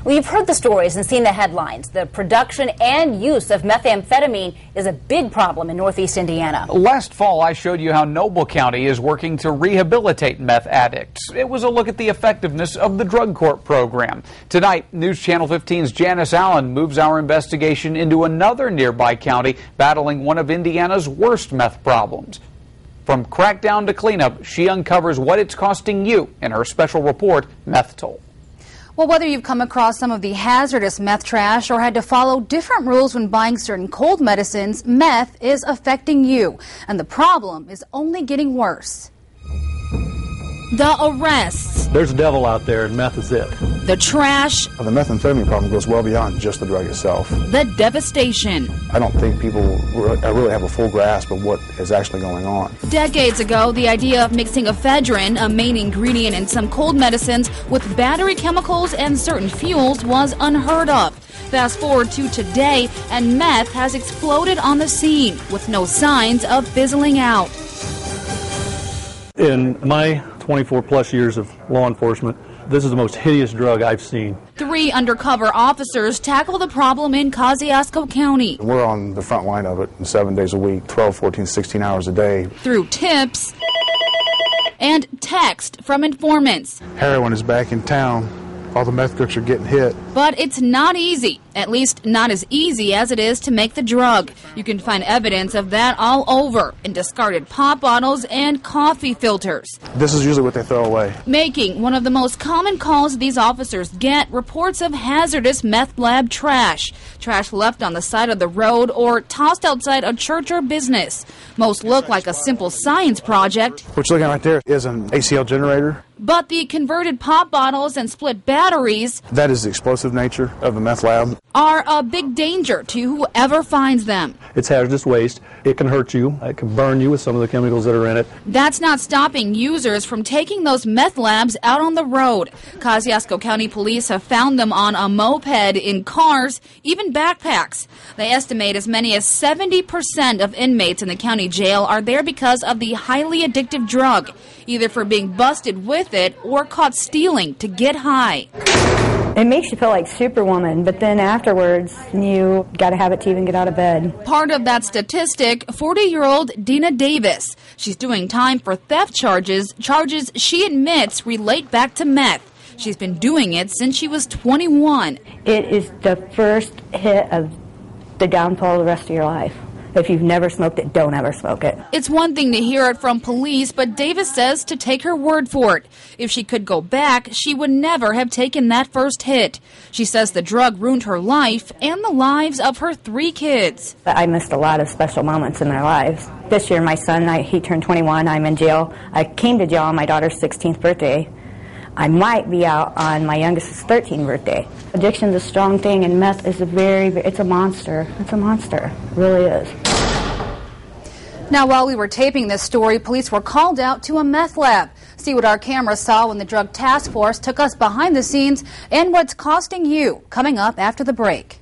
Well, you've heard the stories and seen the headlines. The production and use of methamphetamine is a big problem in Northeast Indiana. Last fall, I showed you how Noble County is working to rehabilitate meth addicts. It was a look at the effectiveness of the drug court program. Tonight, News Channel 15's Janice Allen moves our investigation into another nearby county battling one of Indiana's worst meth problems. From crackdown to cleanup, she uncovers what it's costing you in her special report, Meth Toll. Well, whether you've come across some of the hazardous meth trash or had to follow different rules when buying certain cold medicines, meth is affecting you. And the problem is only getting worse. The arrests. There's a devil out there, and meth is it. The trash. The methamphetamine problem goes well beyond just the drug itself. The devastation. I don't think people really have a full grasp of what is actually going on. Decades ago, the idea of mixing ephedrine, a main ingredient in some cold medicines, with battery chemicals and certain fuels was unheard of. Fast forward to today, and meth has exploded on the scene with no signs of fizzling out. In my 24-plus years of law enforcement, this is the most hideous drug I've seen. 3 undercover officers tackle the problem in Kosciuszko County. We're on the front line of it 7 days a week, 12, 14, 16 hours a day. Through tips and text from informants. Heroin is back in town. All the meth cooks are getting hit. But it's not easy, at least not as easy as it is to make the drug. You can find evidence of that all over in discarded pop bottles and coffee filters. This is usually what they throw away. Making one of the most common calls these officers get, reports of hazardous meth lab trash. Trash left on the side of the road or tossed outside a church or business. Most look like a simple science project. What you're looking at right there is an ACL generator. But the converted pop bottles and split batteries, that is the explosive nature of the meth lab, are a big danger to whoever finds them. It's hazardous waste. It can hurt you. It can burn you with some of the chemicals that are in it. That's not stopping users from taking those meth labs out on the road. Kosciuszko County Police have found them on a moped, in cars, even backpacks. They estimate as many as 70% of inmates in the county jail are there because of the highly addictive drug, either for being busted with it or caught stealing to get high. It makes you feel like Superwoman, but then afterwards, you got to have it to even get out of bed. Part of that statistic, 40-year-old Dina Davis. She's doing time for theft charges she admits relate back to meth. She's been doing it since she was 21. It is the first hit of the downfall of the rest of your life. If you've never smoked it, don't ever smoke it. It's one thing to hear it from police, but Davis says to take her word for it. If she could go back, she would never have taken that first hit. She says the drug ruined her life and the lives of her 3 kids. I missed a lot of special moments in their lives. This year, my son, he turned 21. I'm in jail. I came to jail on my daughter's 16th birthday. I might be out on my youngest's 13th birthday. Addiction's a strong thing, and meth is it's a monster. It's a monster. It really is. Now, while we were taping this story, police were called out to a meth lab. See what our camera saw when the Drug Task Force took us behind the scenes and what's costing you, coming up after the break.